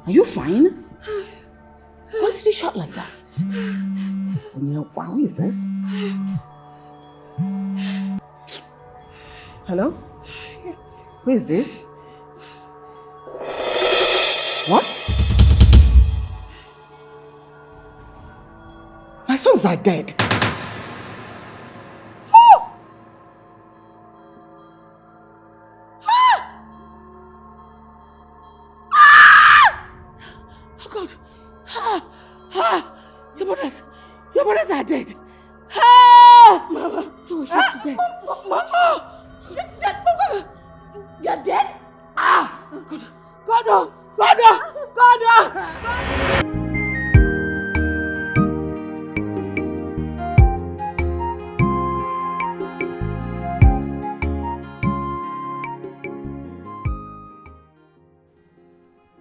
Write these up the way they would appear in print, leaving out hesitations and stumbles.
Are you fine? Why did you shout like that? Wow, who is this? Hello? Who is this? What? My sons are dead. Your brothers are dead. Mama. Oh, she's dead. Mama. She's dead. You're dead? God.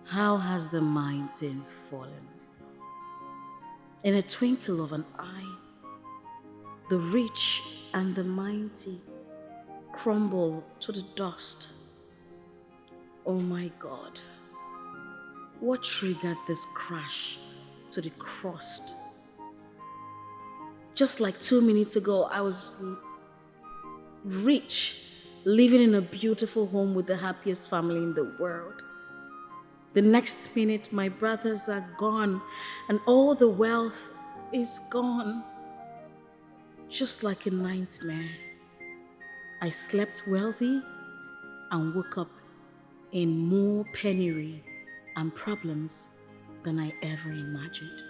How has the mountain fallen? In a twinkle of an eye, the rich and the mighty crumble to the dust. Oh my God, what triggered this crash to the crust? Just like 2 minutes ago, I was rich, living in a beautiful home with the happiest family in the world. The next minute, my brothers are gone and all the wealth is gone. Just like a nightmare. I slept wealthy and woke up in more penury and problems than I ever imagined.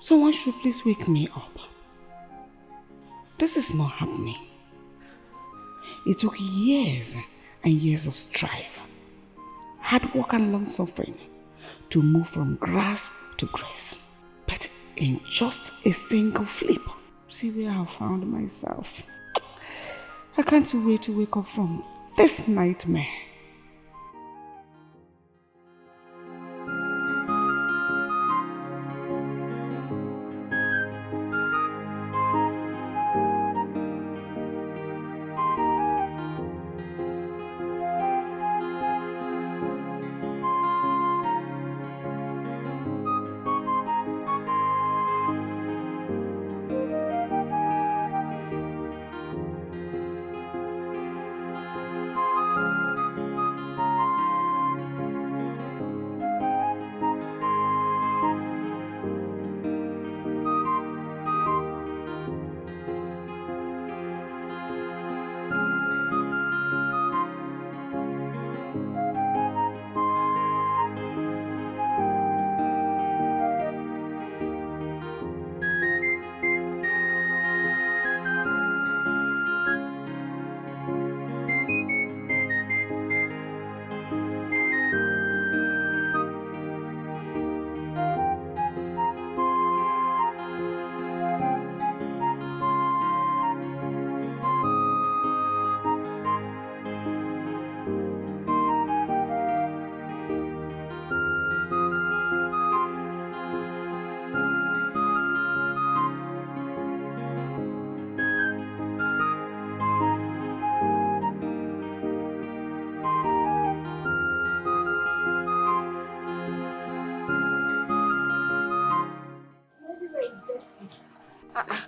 Someone should please wake me up. This is not happening. It took years and years of strife, hard work and long suffering to move from grass to grace. But in just a single flip, see where I found myself. I can't wait to wake up from this nightmare.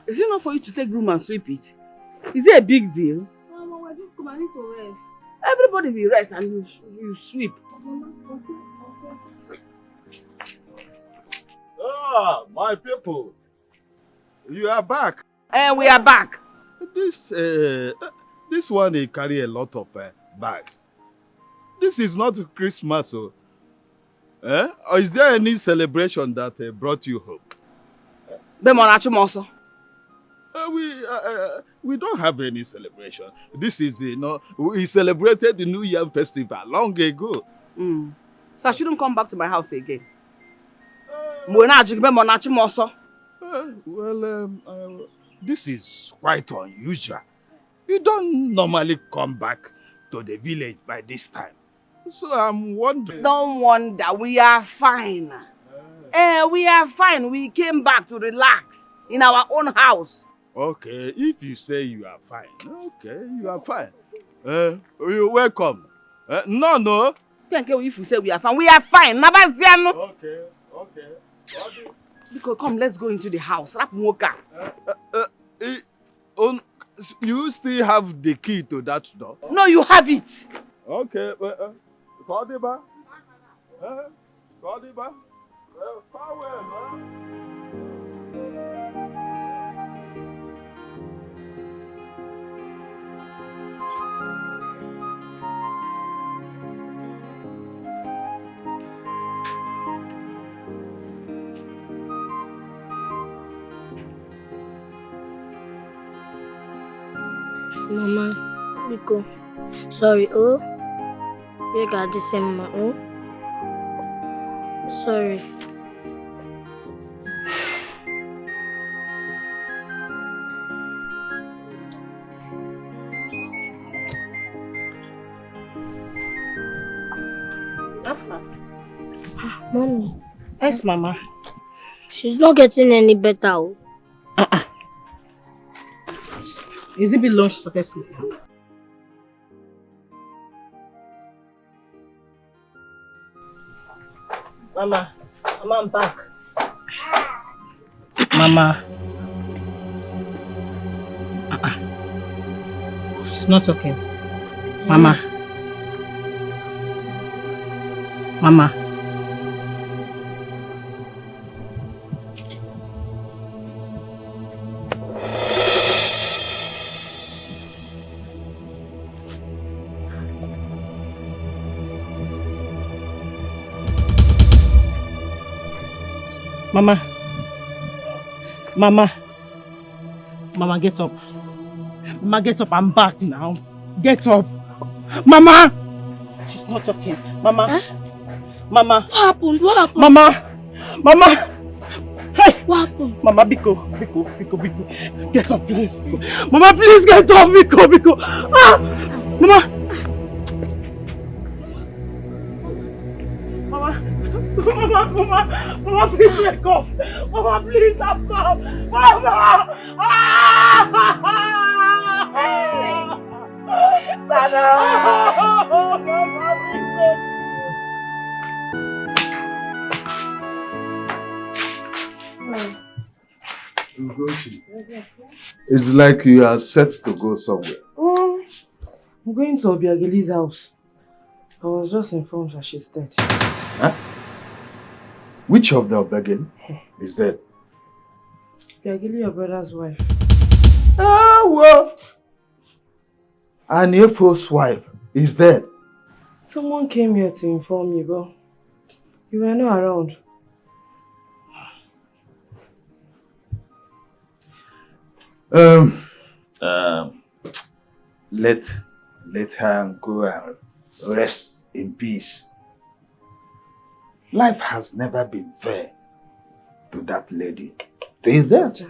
Is it not for you to take room and sweep it? Is it a big deal? Mama, we're just come. I need to rest. Everybody will rest and you sweep. Ah, my people. You are back. And we are back. This one they carry a lot of bags. This is not Christmas, so. Or is there any celebration that brought you home? We don't have any celebration. This is, we celebrated the New Year festival long ago. So I shouldn't come back to my house again. This is quite unusual. You don't normally come back to the village by this time. So I'm wondering. Don't wonder, we are fine. We are fine. We came back to relax in our own house. Okay, if you say you are fine, okay, you are fine. You're welcome. No. Thank you if you say we are fine. We are fine. Okay. Come, let's go into the house. You still have the key to that door? No, you have it. Okay, Kodiba. Mama, Biko. Sorry, oh. You got the same, oh. Sorry. Mommy. Yes, Mama. She's not getting any better, oh. Is it be lunch started sleeping? Mama, I'm back. Mama. She's not talking. Mama. Mama. Mama, get up. Mama, get up. I'm back now. Get up. Mama! She's not talking. Mama. Huh? Mama. What happened? Mama. Hey! What happened? Mama, Biko. Get up, please. Mama, please get up, Biko. Ah! Mama, please wake up. Mama, please, I'm up. Mama! Dada! Mama, Biko. It's like you are set to go somewhere. I'm going to Obiageli's house. I was just informed that she's dead. Huh? Which of the Obiageli is dead? Obiageli, your brother's wife. Ah, what? And Nefo's wife is dead. Someone came here to inform you, but you were not around. Let her go and rest in peace. Life has never been fair to that lady. Is that?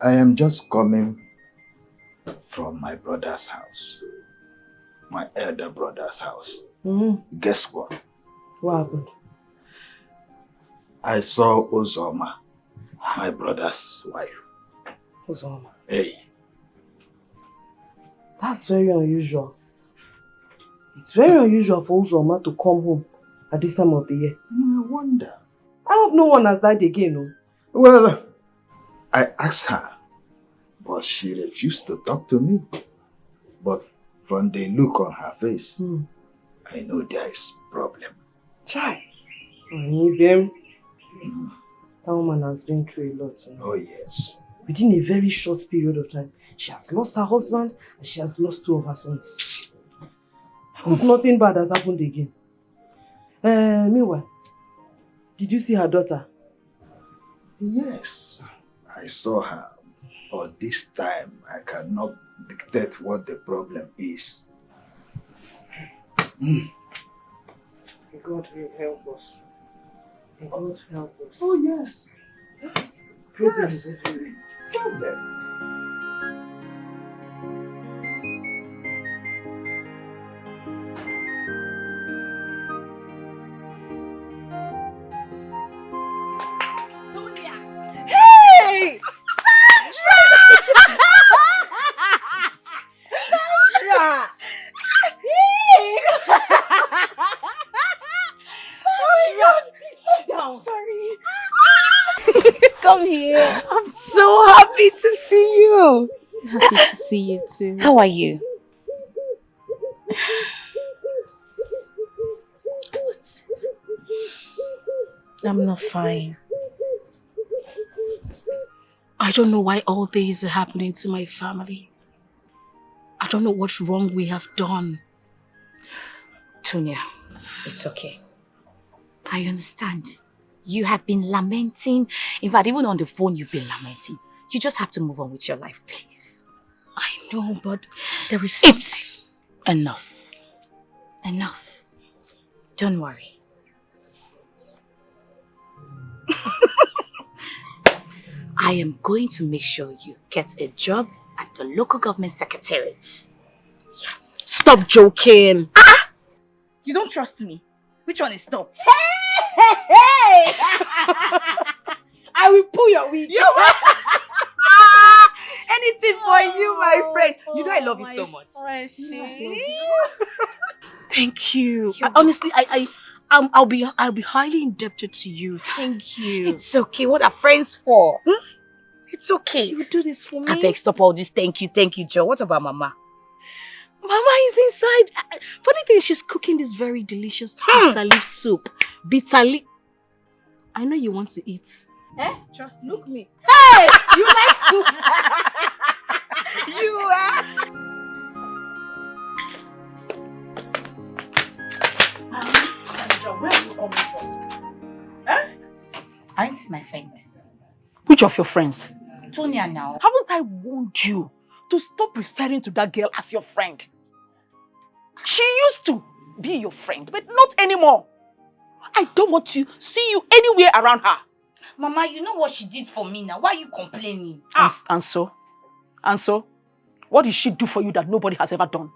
I am just coming from my brother's house. My elder brother's house. Guess what? What happened? I saw Uzoma, my brother's wife. Uzoma? Hey. That's very unusual. It's very unusual for Uzoma to come home at this time of the year. I wonder. I hope no one has died again, no? Well, I asked her but she refused to talk to me. But from the look on her face, I know there is problem. Chai. That woman has been through a lot. Oh yes. Within a very short period of time, she has lost her husband and she has lost 2 of her sons. I hope nothing bad has happened again. Meanwhile, did you see her daughter? Yes, I saw her. But this time, I cannot dictate what the problem is. May God will help us. May God help us. Oh yes. Problems everywhere. Problem. Hey! Sandra! Hey! Sandra! Sit down. Sorry. Come here. I'm so happy to see you. Happy to see you too. How are you? I'm not fine. I don't know why all this is happening to my family. I don't know what's wrong we have done. Tonya, it's okay. I understand. You have been lamenting. In fact, even on the phone, you've been lamenting. You just have to move on with your life, please. I know, but there is... It's enough. Enough. Don't worry. I am going to make sure you get a job at the local government secretariats. Yes. Stop joking. You don't trust me. Which one is stop? Hey! I will pull your wig. Anything for you, my friend. You know I love you so much. Thank you. Honestly, I'll be highly indebted to you. Thank you. It's okay. What are friends for? It's okay. You would do this for me. I beg, stop all this. Thank you, Joe. What about Mama? Mama is inside. Funny thing, she's cooking this very delicious bitter leaf soup. Bitter leaf. I know you want to eat. Trust me. Look me. Hey! You like food? You are. Sandra, where are you coming from? Aren't my friend? Which of your friends? Tonya now. Haven't I warned you to stop referring to that girl as your friend? She used to be your friend, but not anymore. I don't want to see you anywhere around her. Mama, you know what she did for me now. Why are you complaining? And so? What did she do for you that nobody has ever done?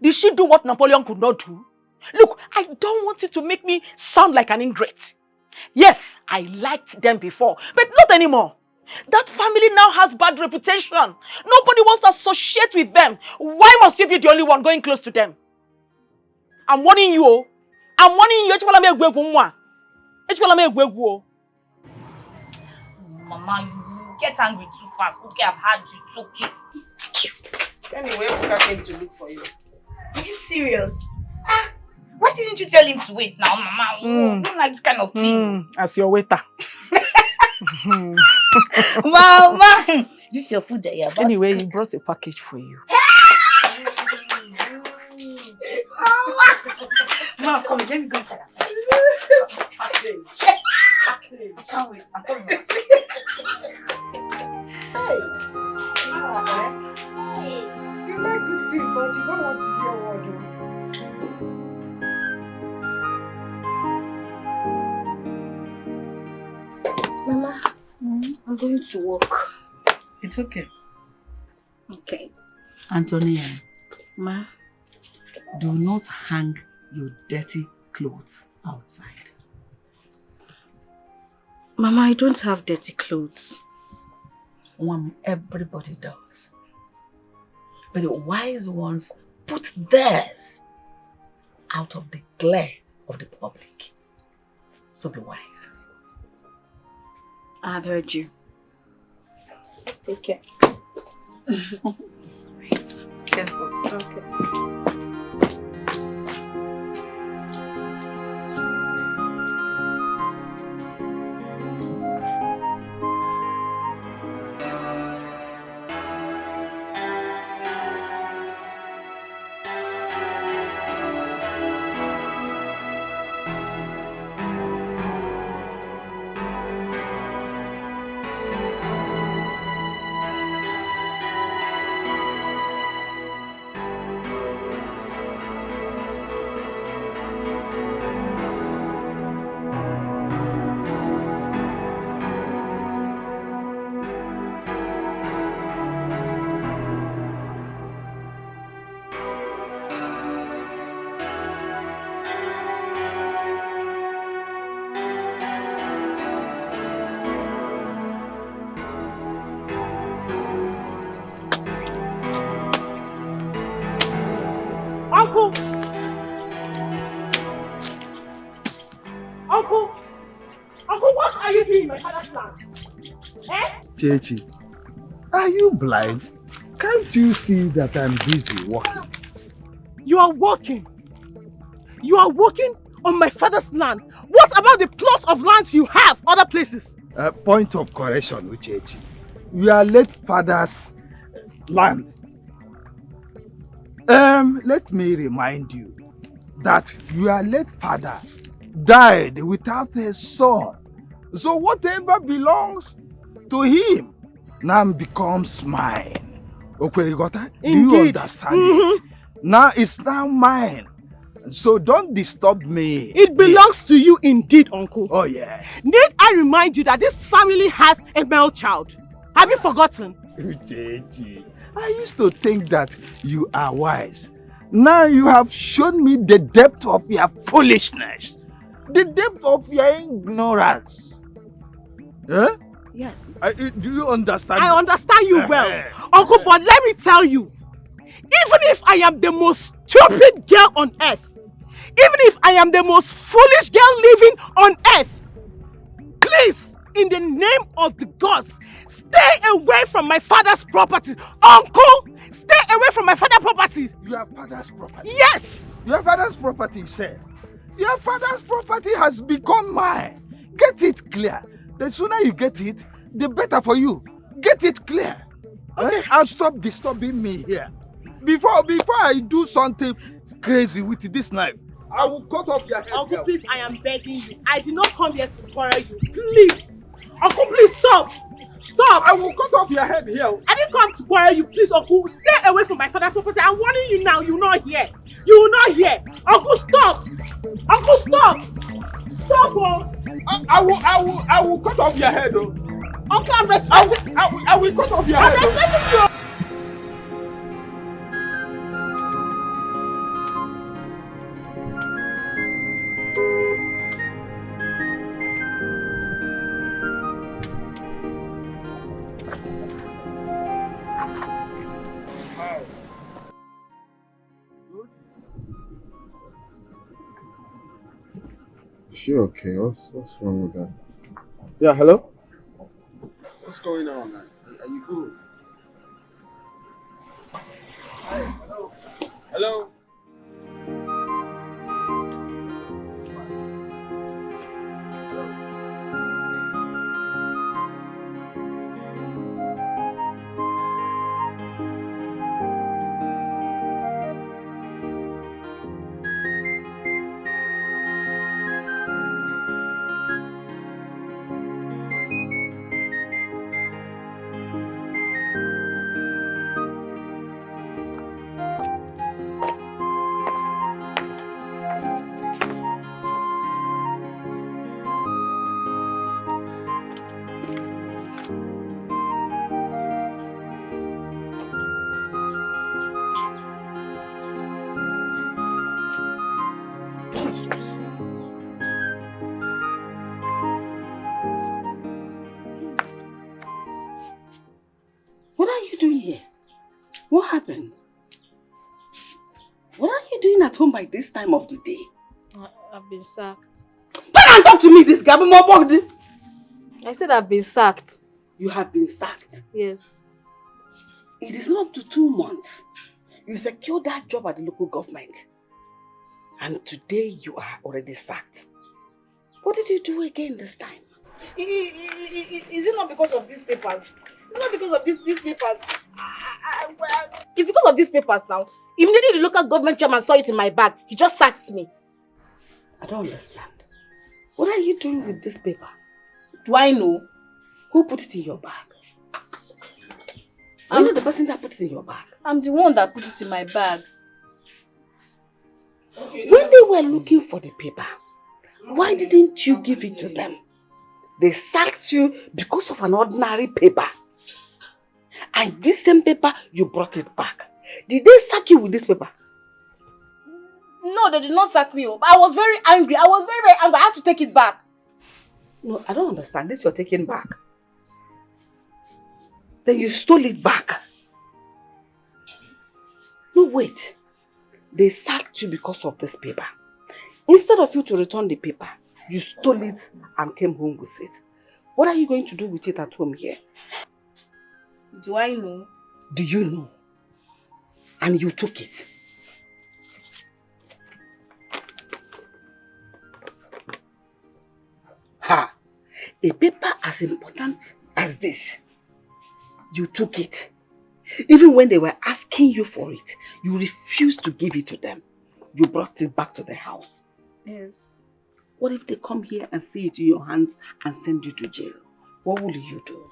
Did she do what Napoleon could not do? Look, I don't want you to make me sound like an ingrate. Yes, I liked them before, but not anymore. That family now has bad reputation. Nobody wants to associate with them. Why must you be the only one going close to them? I'm warning you. I'm warning you. Mama, you get angry too fast. Okay, I've had you. It's okay. Anyway, Buka came to look for you. Are you serious? Why didn't you tell him to wait now, Mama? I don't like this kind of thing. As your waiter. Mama! This is your food that you're about Anyway, to he brought a package for you. Mama, come on, let me go inside. I can't wait. I'm coming back. You like good thing, but you don't want to hear a word. Mama, I'm going to work. It's okay. Okay. Antonia, Ma, do not hang your dirty clothes outside. Mama, I don't have dirty clothes. Everybody does. But the wise ones put theirs out of the glare of the public. So be wise. I've heard you. Take care. Careful. Okay. Uncle! Uncle! Uncle, what are you doing in my father's land? Eh? Chechi, are you blind? Can't you see that I'm busy working? You are working. You are working on my father's land. What about the plots of lands you have other places? Point of correction, Uchechi. You are late father's land. Let me remind you that your late father died without a son. So whatever belongs to him now becomes mine. Okwerigota, do you understand it? Now it's now mine. So don't disturb me. It belongs to you indeed, Uncle. Oh yes. Need I remind you that this family has a male child? Have you forgotten? Uchechi, I used to think that you are wise. Now you have shown me the depth of your foolishness. The depth of your ignorance. Eh? Yes. Do you understand? I understand you well. Uncle, but let me tell you, even if I am the most stupid girl on earth, even if I am the most foolish girl living on earth, please, in the name of the gods, stay away from my father's property. Uncle, stay away from my father's property. Your father's property? Yes. Your father's property, sir. Your father's property has become mine. Get it clear. The sooner you get it, the better for you. Get it clear. Okay. And stop disturbing me here. Before I do something crazy with this knife, I will cut off your head. Uncle, please, I am begging you. I did not come here to quarrel you. Please. Uncle, please stop. Stop. I will cut off your head here. I didn't come to quarrel you. Please, Uncle, stay away from my father's property. I'm warning you now. You will not hear. You will not hear. Uncle, stop. Uncle, stop. Stop, oh. I will cut off your head, oh. Uncle, I'm respecting. I will cut off your head. I'm respecting you. Is she okay? What's wrong with that? Yeah, hello? What's going on, man? Are you good? Hey, hello? Hello? What are you doing here? What happened? What are you doing at home by this time of the day? I've been sacked. Come and talk to me, this guy. I said I've been sacked. You have been sacked. Yes. It is not up to 2 months. You secured that job at the local government. And today you are already sacked. What did you do again this time? Is it not because of these papers? It's not because of these papers. It's because of these papers now. Immediately the local government chairman saw it in my bag. He just sacked me. I don't understand. What are you doing with this paper? Do I know? Who put it in your bag? Are you the person that put it in your bag? I'm the one that put it in my bag. When they were looking for the paper, why didn't you give it to them? They sacked you because of an ordinary paper. And this same paper, you brought it back. Did they sack you with this paper? No, they did not sack me up. I was very angry. I was very, very angry. I had to take it back. No, I don't understand. This you're taking back. Then you stole it back. No, wait. They sacked you because of this paper. Instead of you to return the paper, you stole it and came home with it. What are you going to do with it at home here? Do I know? Do you know? And you took it. Ha! A paper as important as this. You took it. Even when they were asking you for it, you refused to give it to them. You brought it back to the house. Yes. What if they come here and see it in your hands and send you to jail? What will you do?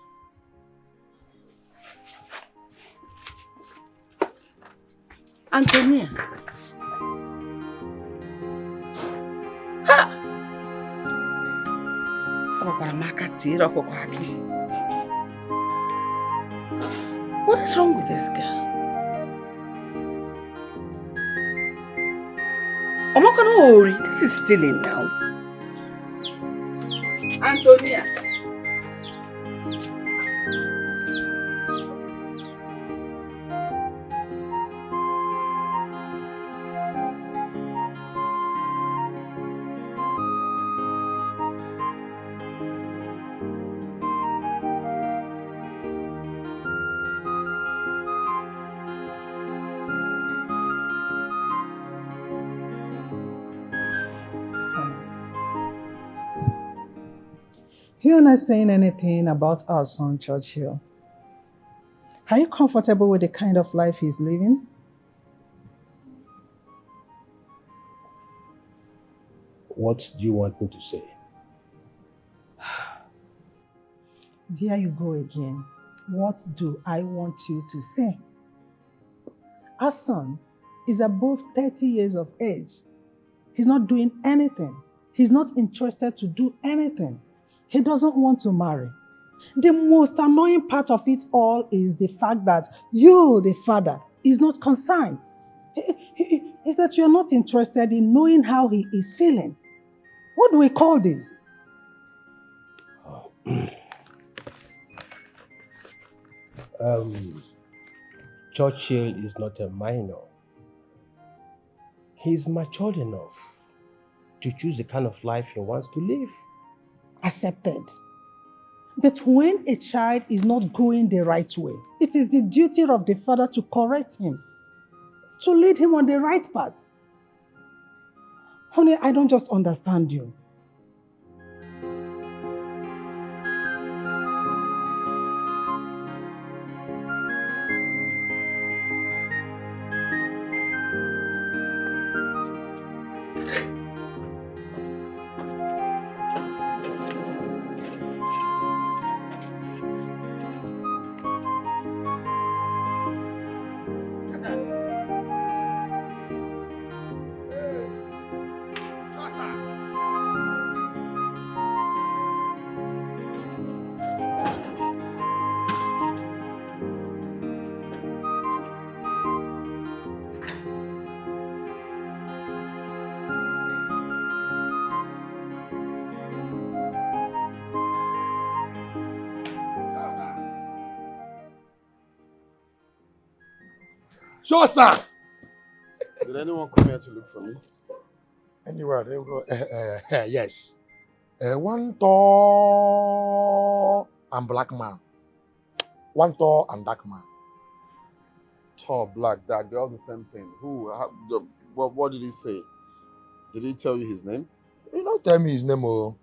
Antonia. Ha! What is wrong with this girl? This is stealing now. Antonia. You're not saying anything about our son, Churchill. Are you comfortable with the kind of life he's living? What do you want me to say? There you go again. What do I want you to say? Our son is above 30 years of age. He's not doing anything. He's not interested to do anything. He doesn't want to marry. The most annoying part of it all is the fact that you, the father, is not concerned. Is that you're not interested in knowing how he is feeling. What do we call this? Churchill is not a minor. He's matured enough to choose the kind of life he wants to live. Accepted. But when a child is not going the right way, it is the duty of the father to correct him, to lead him on the right path. Honey, I don't just understand you. Sure, sir. Did anyone come here to look for me? Anywhere, there we go. Yes. One tall and black man one tall and dark man. Tall, black, dark, they're all the same thing. What did he say? Did he tell you his name? He not tell me his name, oh.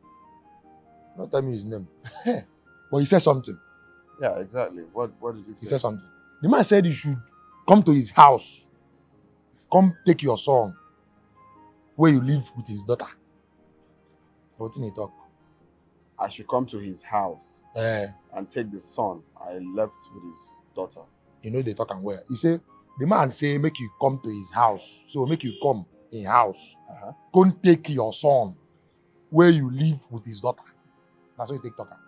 Not tell me his name. But he said something. Yeah, exactly. What did he say? He said something. The man said you should come to his house. Come take your son where you live with his daughter. What did he talk? I should come to his house and take the son I left with his daughter. You know they talk and where. He say, the man say make you come to his house. So make you come in house. Come take your son where you live with his daughter. That's what you take talker.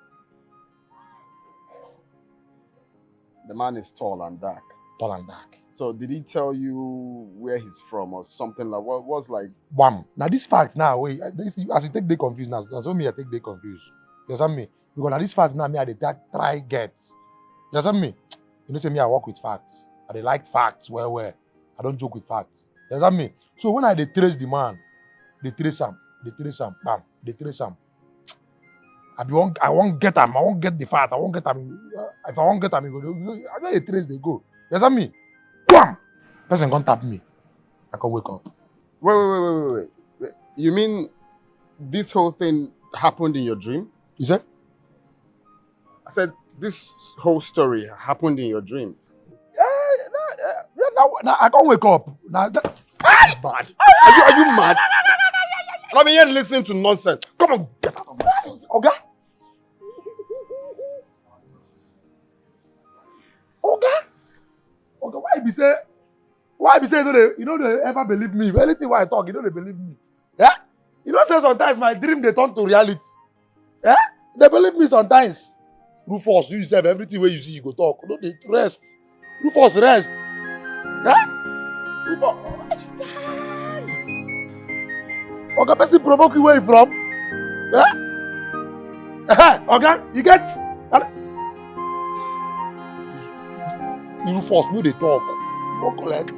The man is tall and dark. Tall and dark. So did he tell you where he's from or something like what was like? Bam. Now this fact now, wait, as you take they confused now, that's what me I take they confused. You understand me? Because now this fact now me I dey try get. You understand me? You know say me I work with facts. I dey like facts well. I don't joke with facts. You understand me? So when I dey trace the man, they trace him, bam, they trace him. I won't get him. I won't get the fact. I won't get him. If I won't get him, I know they trace they go. You understand me? Bam! Person can't tap me. I can wake up. Wait. You mean this whole thing happened in your dream? You said? I said this whole story happened in your dream. Now I can't wake up. Now mad. Are you mad? I'm here listening to nonsense. Come on, get out of my house. Okay? Okay, why be say you know they ever believe me? If anything why I talk, you know they believe me. Yeah? You know say sometimes my dream they turn to reality. Yeah? They believe me sometimes. Rufus, you yourself, everything where you see, you go talk. No, they rest. Rufus, rest. Yeah? Rufus. Okay, person provoke you where you from? Yeah? Okay? You get? You force me to talk. Don't collect.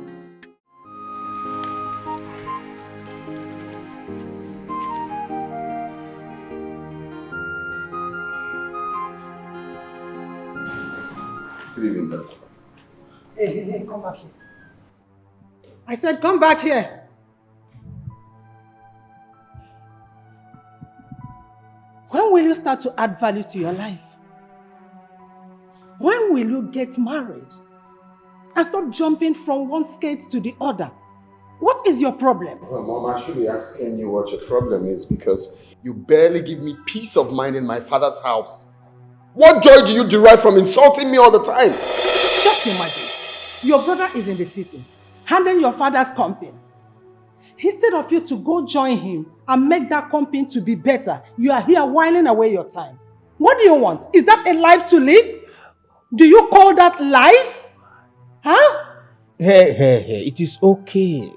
Good evening, Doctor. Hey, come back here. I said, come back here. When will you start to add value to your life? When will you get married? And stop jumping from one skate to the other. What is your problem? Well, Mom, I should be asking you what your problem is because you barely give me peace of mind in my father's house. What joy do you derive from insulting me all the time? Just imagine, your brother is in the city, handling your father's company. Instead of you to go join him and make that company to be better, you are here whiling away your time. What do you want? Is that a life to live? Do you call that life? Huh? Hey, it is okay.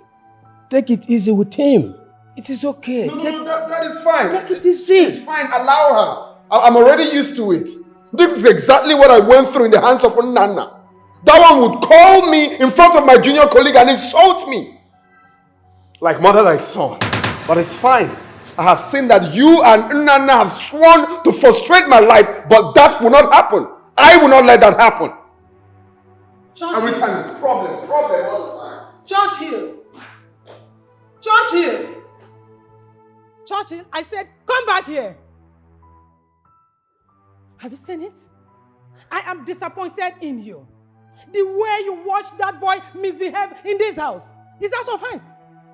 Take it easy with him. It is okay. No, that is fine. Take it easy. It's fine. Allow her. I'm already used to it. This is exactly what I went through in the hands of Nana. That one would call me in front of my junior colleague and insult me. Like mother, like son. But it's fine. I have seen that you and Nana have sworn to frustrate my life, but that will not happen. I will not let that happen. Every time it's problem all the time. Churchill, I said, come back here. Have you seen it? I am disappointed in you. The way you watch that boy misbehave in this house. Is that offense?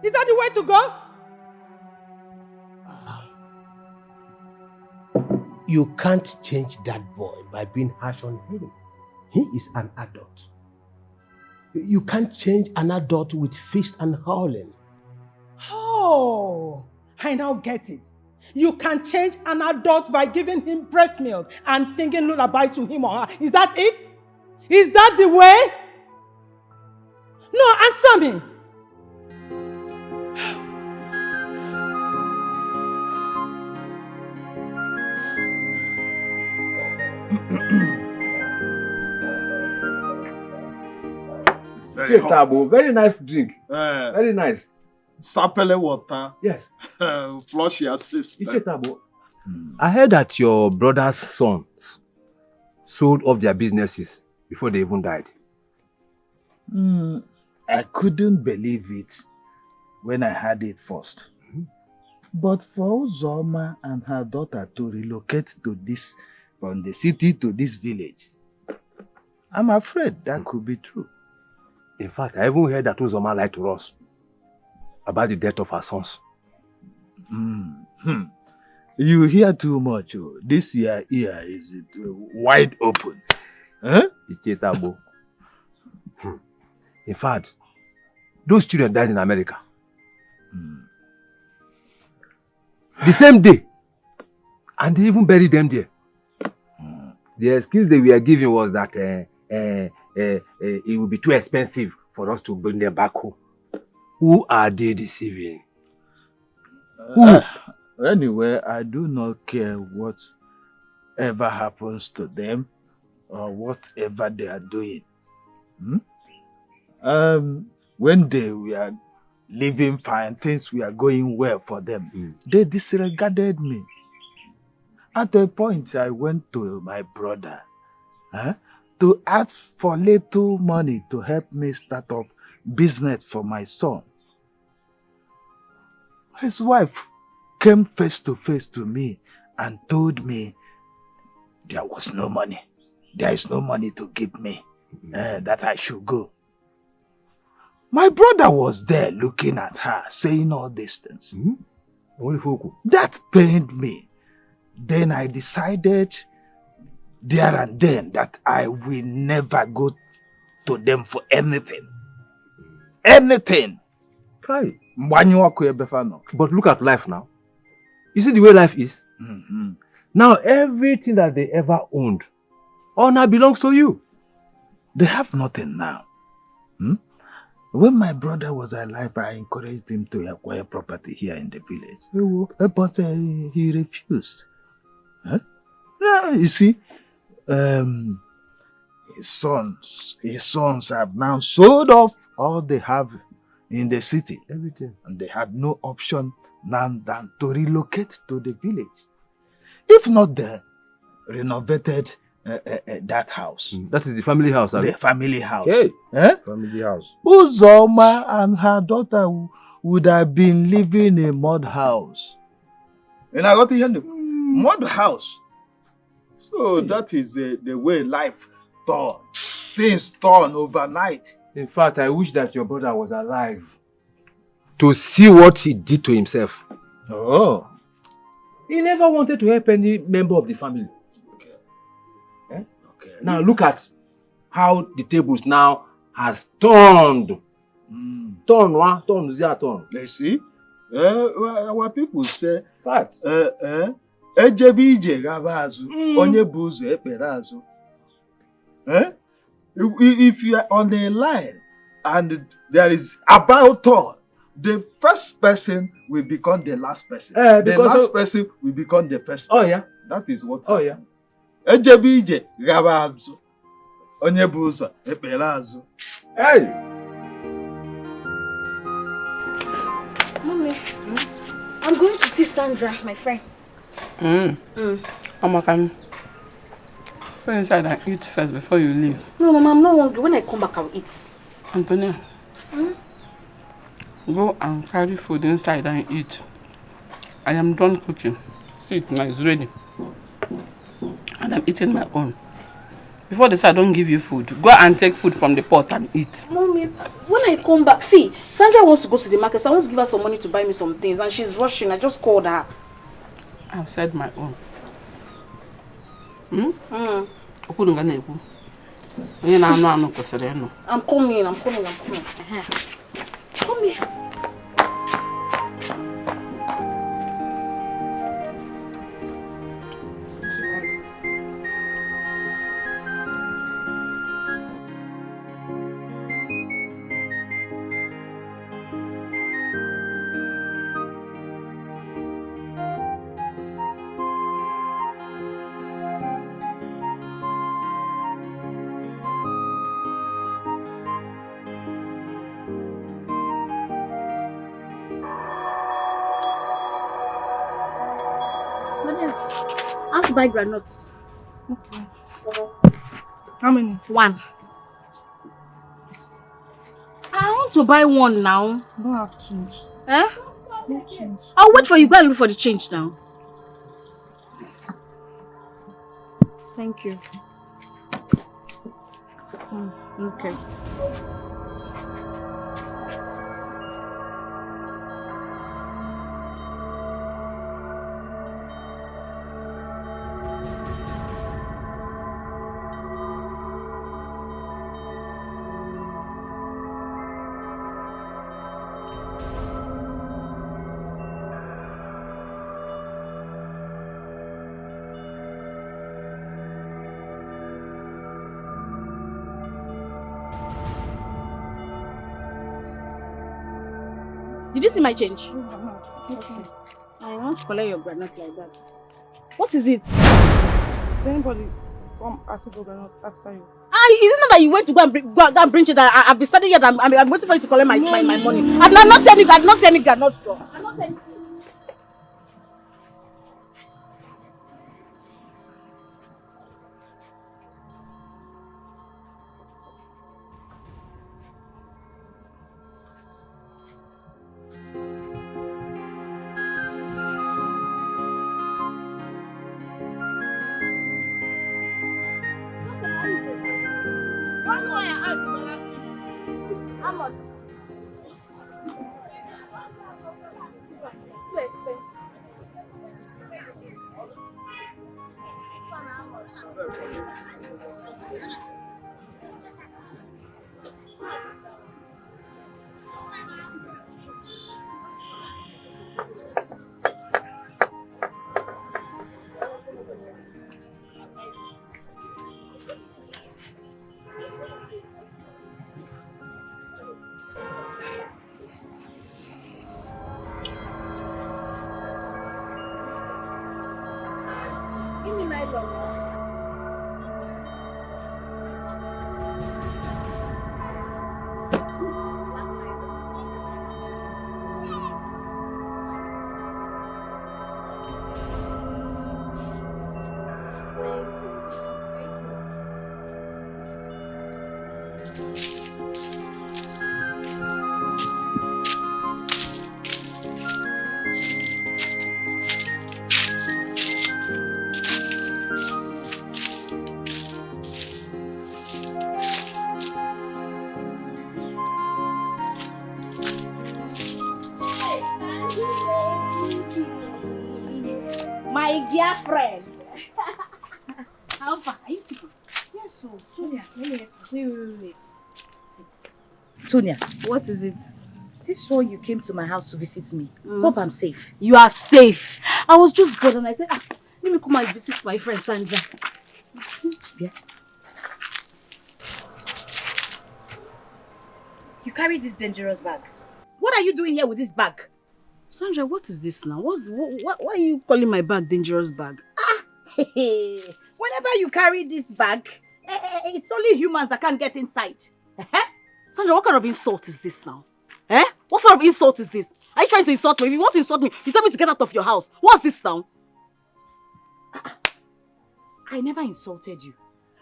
Is that the way to go? You can't change that boy by being harsh on him. He is an adult. You can't change an adult with fist and howling. Oh, I now get it. You can change an adult by giving him breast milk and singing lullaby to him or her. Is that it? Is that the way? No, answer me. Very nice drink. Very nice. Sapele water. Yes. Flush your system. I heard that your brother's sons sold off their businesses before they even died. I couldn't believe it when I heard it first. But for Uzoma and her daughter to relocate to this, from the city to this village, I'm afraid that could be true. In fact, I even heard that Uzoma lied to us about the death of her sons. You hear too much. Oh. This ear is wide open. Huh? In fact, those children died in America. The same day. And they even buried them there. The excuse they were giving was that it would be too expensive for us to bring them back home. Who are they deceiving? Who? Anyway, I do not care whatever happens to them or whatever they are doing. When they were living fine, things were going well for them, they disregarded me. At a point, I went to my brother to ask for little money to help me start up business for my son. His wife came face to face to me and told me there was no money. There is no money to give me, that I should go. My brother was there looking at her, saying all these things. That pained me. Then I decided there and then that I will never go to them for anything. Anything. Right. But look at life now. You see the way life is? Now everything that they ever owned, all now belongs to you. They have nothing now. When my brother was alive, I encouraged him to acquire property here in the village. But he refused. You see, his sons have now sold off all they have in the city. Everything. And they had no option now than to relocate to the village. If not, they renovated that house. That is the family house. The family house. Hey. Family house. Uzoma and her daughter would have been living in a mud house. And I got to hear mud house. So that is the way life turned. Things turn overnight. In fact, I wish that your brother was alive to see what he did to himself. Oh. He never wanted to help any member of the family. Okay. Now look at how the tables now has turned. Turn. You see? Our people say, fact. Ejebije gabazu, onye buzo eperazu. If you are on a line and there is about turn, the first person will become the last person. The last person will become the first person. Oh yeah. That is what happened. Ejebije gabazu, onye buzo eperazu. Hey! Mommy, I'm going to see Sandra, my friend. Can go inside and eat first before you leave. No, Mama, I'm not hungry. When I come back, I'll eat. Antonia, go and carry food inside and eat. I am done cooking. See it now, it's ready. And I'm eating my own. Before they say I don't give you food, go and take food from the pot and eat. Mommy, when I come back, see, Sandra wants to go to the market, so I want to give her some money to buy me some things, and she's rushing. I just called her. I've said my own. I'm coming. Come here. I have to buy granuts. Okay. How many? 1. I want to buy 1 now. I don't have change. Eh? No change. I'll wait for you. Go and look for the change now. Thank you. Okay. Did you see my change? Okay. I want to collect your granite like that. What is it? Did anybody come ask for granite after you? Is it not that you went to go and bring it? I've been studying here. I'm waiting for you to collect my money. I've not seen any granite. I've not seen anything. How much? Too expensive. Give me nylon. My dear friend. How far? Are you sick? Yes, so. Tonya, wait. Tonya, what is it? This one you came to my house to visit me. Hope I'm safe. You are safe. I was just bored and I said, let me come and visit my friend Sandra. Yeah. You carry this dangerous bag. What are you doing here with this bag? Sandra, what is this now? Why are you calling my bag dangerous bag? Whenever you carry this bag, it's only humans that can't get inside. Sandra, what kind of insult is this now? What sort of insult is this? Are you trying to insult me? If you want to insult me, you tell me to get out of your house. What's this now? I never insulted you.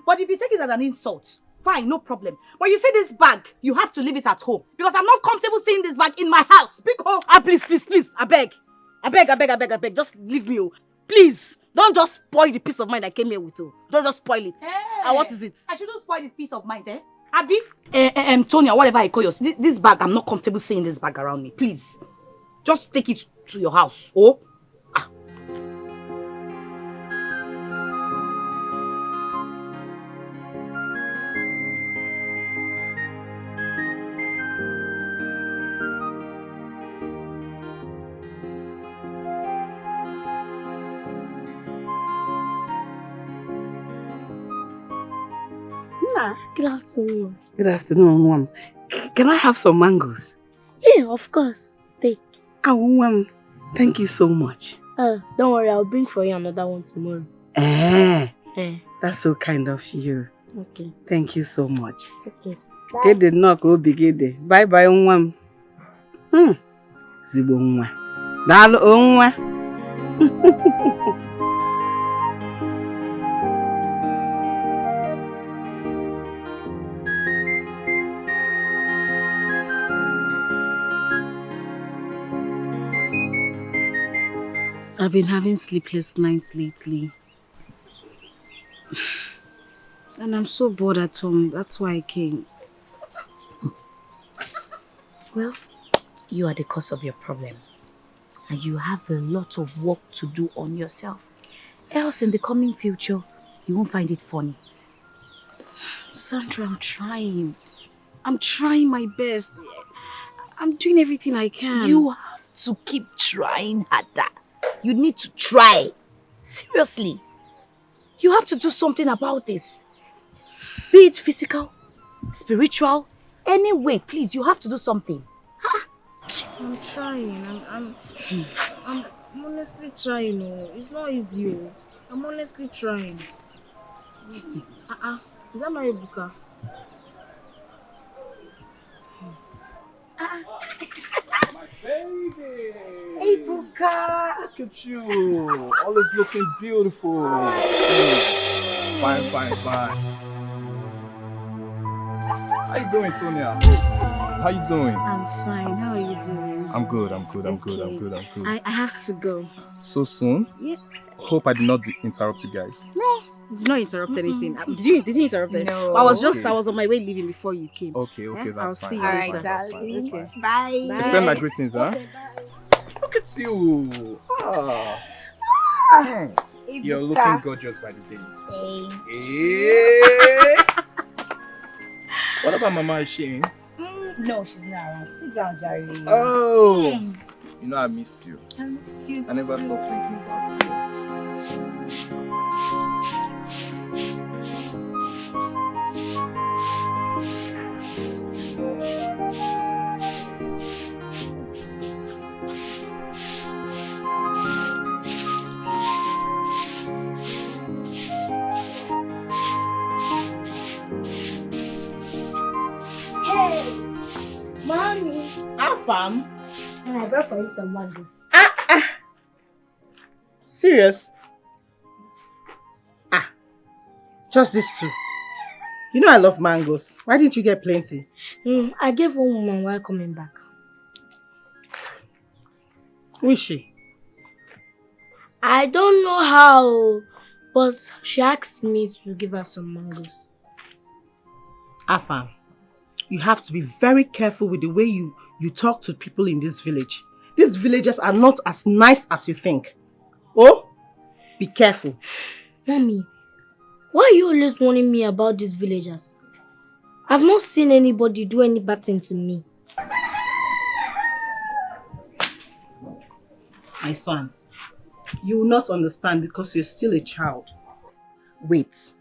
But if you take it as an insult, fine, no problem. But you see this bag, you have to leave it at home. Because I'm not comfortable seeing this bag in my house. Because Please. I beg. Just leave me. Please. Don't just spoil the peace of mind I came here with. Don't just spoil it. Hey, what is it? I shouldn't spoil this peace of mind, Abby? Tonya, whatever I call yours. This bag, I'm not comfortable seeing this bag around me. Please. Just take it to your house. Oh? Good afternoon. Good afternoon, Mom. Can I have some mangoes? Yeah, of course. Take. Mom, thank you so much. Don't worry, I'll bring for you another one tomorrow. That's so kind of you. Okay. Thank you so much. Okay. Get the knock, begin. Bye bye, Mom. Zibo nwa. Dalo nwa. I've been having sleepless nights lately. And I'm so bored at home. That's why I came. Well, you are the cause of your problem. And you have a lot of work to do on yourself. Else in the coming future, you won't find it funny. Sandra, I'm trying. I'm trying my best. I'm doing everything I can. You have to keep trying harder. You need to try. Seriously. You have to do something about this. Be it physical, spiritual, any way, please, you have to do something. I'm trying. I'm honestly trying. Oh. It's not easy. Oh. I'm honestly trying. Is that my Ebuka? My baby! Hey, Buka! Look at you! Always looking beautiful. Fine. How you doing, Tonya? How you doing? I'm fine. How are you doing? I'm good. I have to go. So soon? Yeah. Hope I did not interrupt you guys. No, did not interrupt anything. Did you interrupt anything? No. I was on my way leaving before you came. Okay, Yeah? that's I'll fine. see you That's later. fine, that's fine. Okay. Bye. Extend my greetings, huh? Okay, bye. Look at you! You're looking gorgeous by the day. Hey. What about Mama? Is she in? No, she's not around. Sit down, Jerry. Oh! You know I missed you. I missed you I never too. stopped thinking about you. Hey, mommy. Fam. And I brought for you some mangoes. Serious? Just these two. You know I love mangoes. Why didn't you get plenty? I gave one woman while coming back. Who is she? I don't know how, but she asked me to give her some mangoes. Afam, you have to be very careful with the way you talk to people in this village. These villagers are not as nice as you think. Oh, be careful. Mommy, why are you always warning me about these villagers? I've not seen anybody do any bad thing to me. My son, you will not understand because you're still a child. Wait.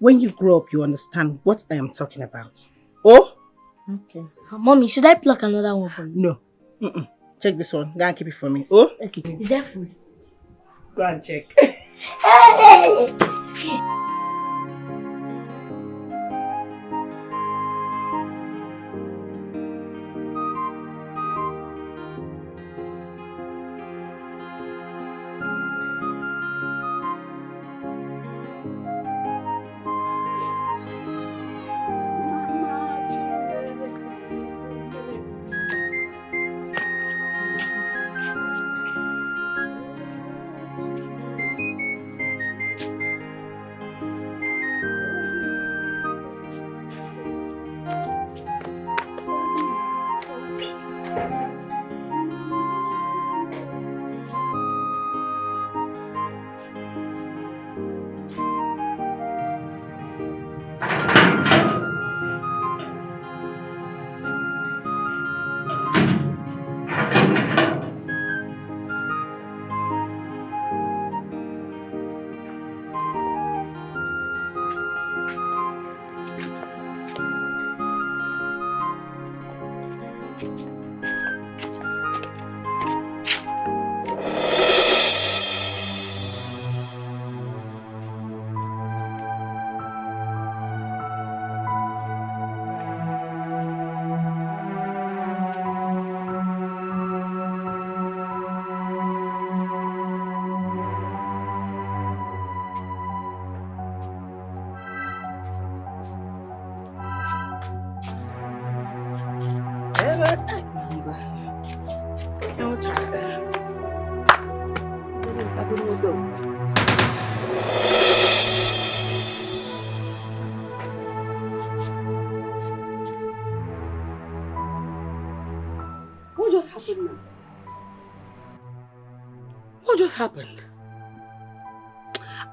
When you grow up, you understand what I am talking about. Oh? Okay. Mommy, should I pluck another one for you? No. Check this one. Go and keep it for me. Oh? Okay. Is that food? Go and check. Hey! What just happened?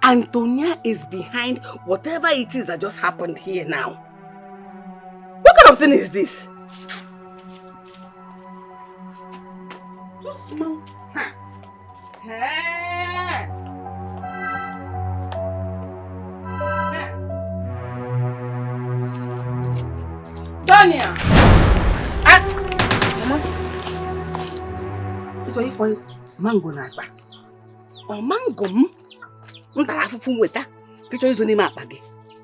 Antonia is behind whatever it is that just happened here now. What kind of thing is this? Just small. Hey. Dania! Mama, it's only for mango na agba. Oh, mango?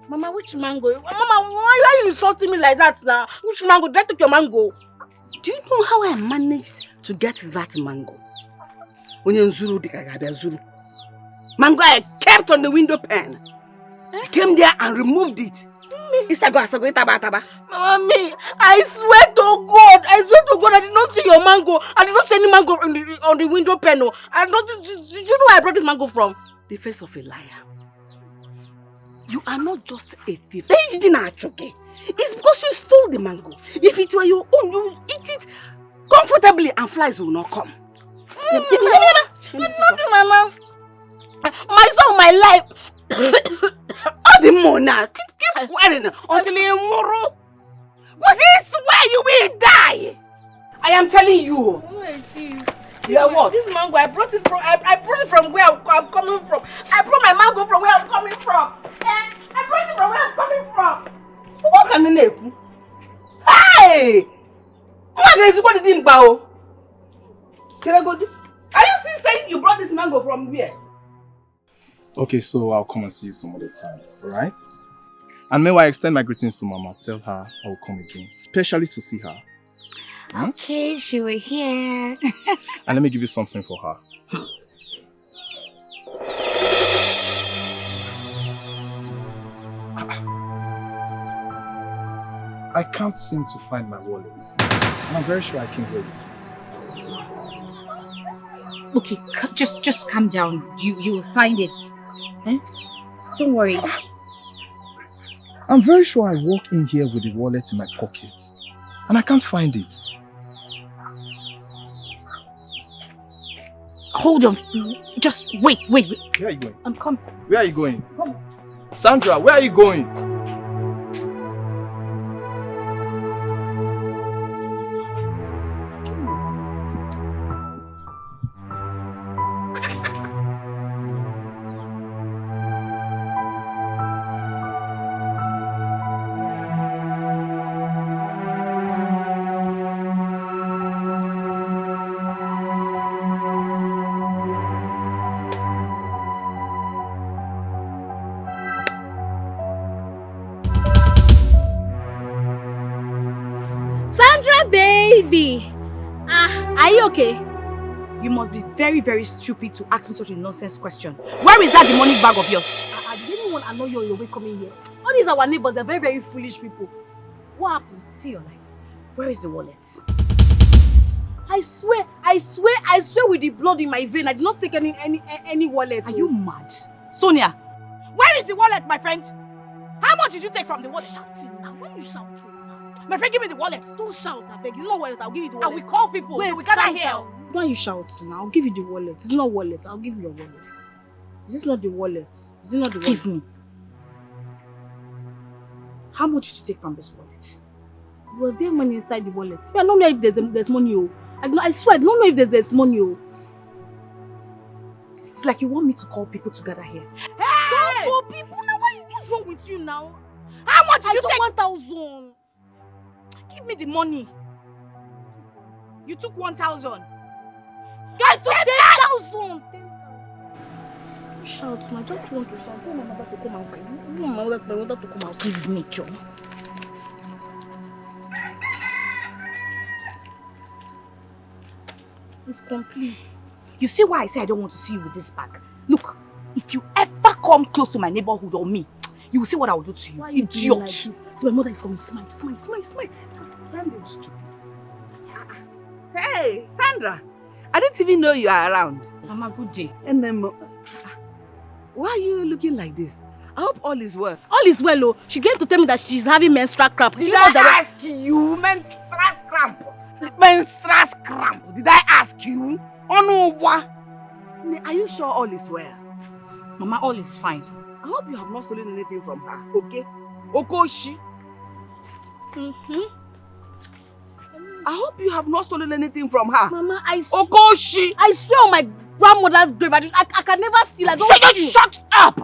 Mama, which mango? Mama, why are you insulting me like that now? Which mango? Did I take your mango? Do you know how I managed to get that mango? When you're Zuru, Zuru. Mango I kept on the window pane. I came there and removed it. Mama, me, I swear to God, I did not see your mango. I did not see any mango on the window panel. Did you know where I brought this mango from? The face of a liar. You are not just a thief. It's because you stole the mango. If it were your own, you would eat it comfortably and flies will not come. Mama. My son, my life. All the more now. Keep swearing until tomorrow. Was he swear you will die? I am telling you. Yeah, what? This mango, I brought it from where I'm coming from. I brought my mango from where I'm coming from. I brought it from where I'm coming from. What can you name? Hey! Are you still saying you brought this mango from where? Okay, so I'll come and see you some other time, alright? And meanwhile, I extend my greetings to Mama. Tell her I will come again, especially to see her. Okay, she will hear. And let me give you something for her. I can't seem to find my wallet. And I'm very sure I came here with it. Okay, just calm down. You will find it. Eh? Don't worry. I'm very sure I walk in here with the wallet in my pocket. And I can't find it. Hold on. Just wait. Where are you going? I'm coming. Where are you going? Come. Sandra, where are you going? Baby, are you okay? You must be very, very stupid to ask me such a nonsense question. Where is that demonic bag of yours? Did anyone annoy you on your way coming here? All these our neighbors are very, very foolish people. What happened? See your life. Where is the wallet? I swear with the blood in my vein, I did not take any wallet. Are you mad? Sonia, where is the wallet, my friend? How much did you take from the wallet? Shouting now. Why are you shouting now? My friend, give me the wallet. Don't shout, I beg. It's not wallet. I'll give you the wallet. I will call people. Wait, we gather here. Why are you shouting now? I'll give you the wallet. It's not wallet. I'll give you your wallet. Is this not the wallet? Is it not the wallet? Give me. How much did you take from this wallet? Was there money inside the wallet? I don't know if there's money. I swear, I don't know if there's money. It's like you want me to call people to gather here. Hey! Don't call people. Now, what's wrong with you now? How much did you take? 1,000. Give me the money. You took 1,000. I took 10,000. Shout, I don't want to shout. I want my mother to come outside. I want my mother to come outside. Give me, Joe. It's complete. You see why I say I don't want to see you with this bag? Look, if you ever come close to my neighborhood or me, you will see what I will do to you. Why are you idiot. like this? So my mother is coming. Smile. Very stupid. Hey, Sandra. I didn't even know you are around. Mama, good day. And then, why are you looking like this? I hope all is well. All is well, oh. She came to tell me that she's having menstrual cramp. Did I ask you? Menstrual cramp. Did I ask you? Oh no, what? Are you sure all is well? Mama, all is fine. I hope you have not stolen anything from her, okay? Okoshi. I hope you have not stolen anything from her. Mama, Okoshi! I swear on my grandmother's grave, I can never steal. I don't steal. Shut up!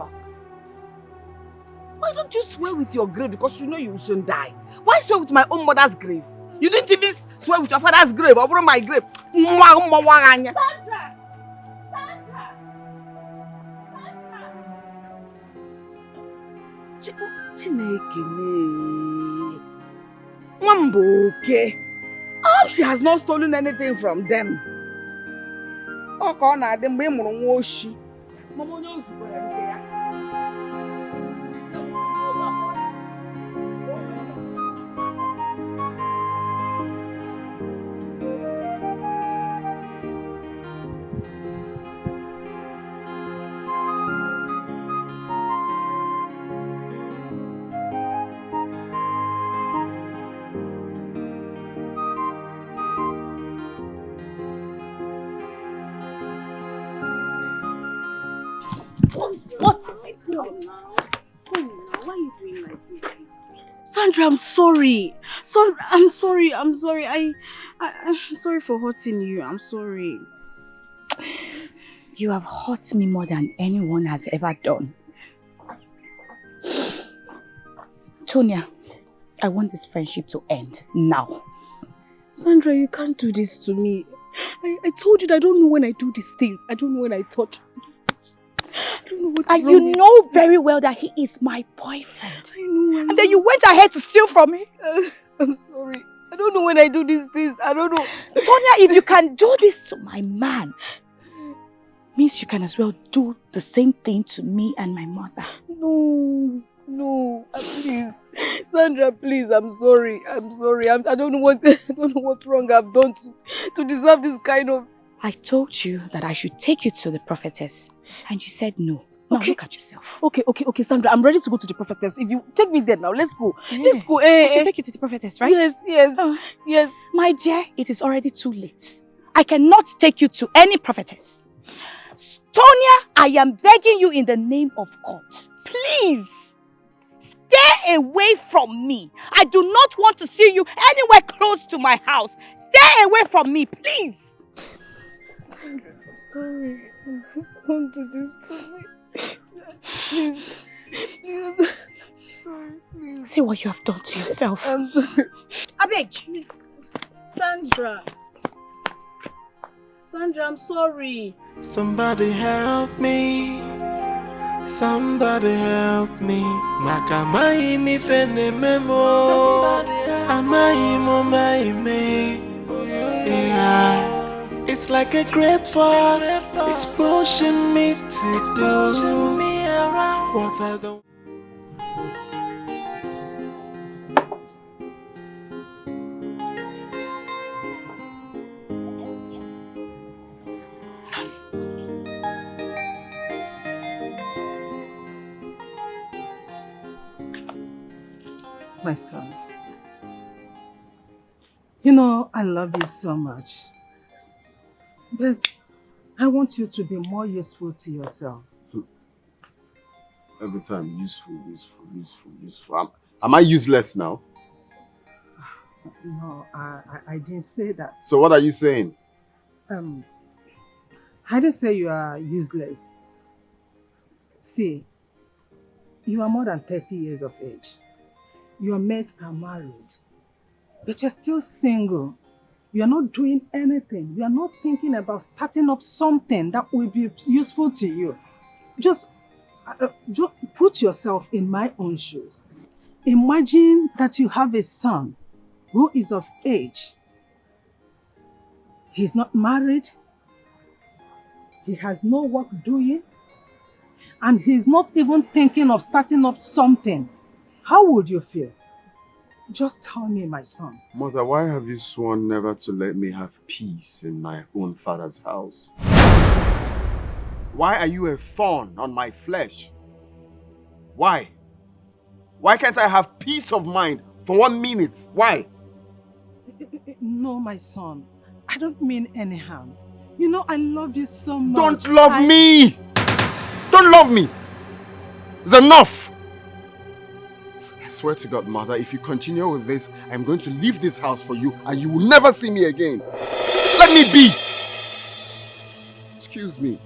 Why don't you swear with your grave? Because you know you will soon die. Why swear with my own mother's grave? You didn't even swear with your father's grave or my grave. Sandra! Chineke me. Mwamboke. I hope she has not stolen anything from them. Okay, na dem be muru nwa oshi. Mama onye nzukwara nke ya. What is it now? Why are you doing like this? Sandra, I'm sorry. I'm sorry. I'm sorry for hurting you. I'm sorry. You have hurt me more than anyone has ever done. Tonya, I want this friendship to end now. Sandra, you can't do this to me. I told you that I don't know when I do these things. I don't know when I touch. I don't know what's wrong. You know very well that he is my boyfriend. I know. And then you went ahead to steal from me. I'm sorry. I don't know when I do these things. I don't know. Tonya, if you can do this to my man, means you can as well do the same thing to me and my mother. No, please, Sandra, please. I'm sorry. I don't know what wrong I've done to deserve this kind of. I told you that I should take you to the prophetess, and you said no. Now look at yourself. Okay, Sandra, I'm ready to go to the prophetess. If you take me there now, let's go. Yeah. Let's go. I should take you to the prophetess, right? Yes. My dear, it is already too late. I cannot take you to any prophetess. Tonya, I am begging you in the name of God. Please, stay away from me. I do not want to see you anywhere close to my house. Stay away from me, please. Sorry. Don't do this to me. Please. Sorry, please. See what you have done to yourself. I'm sorry. I beg. Sandra, I'm sorry. Somebody help me. Somebody help me. Makamai mi fene memo. Amai mo mai me. Yeah. It's like a great force. It's pushing me to do what I don't. My son, you know I love you so much. But I want you to be more useful to yourself. Every time, useful. Am I useless now? No, I didn't say that. So what are you saying? I didn't say you are useless. See, you are more than 30 years of age. Your mates are married. But you're still single. You are not doing anything. You are not thinking about starting up something that will be useful to you. Just put yourself in my own shoes. Imagine that you have a son who is of age. He's not married. He has no work doing. And he's not even thinking of starting up something. How would you feel? Just tell me, my son. Mother, why have you sworn never to let me have peace in my own father's house? Why are you a thorn on my flesh? Why? Why can't I have peace of mind for 1 minute? Why? No, my son. I don't mean any harm. You know I love you so much. Don't love me! Don't love me! It's enough! I swear to God, Mother, if you continue with this, I'm going to leave this house for you and you will never see me again. Let me be! Excuse me.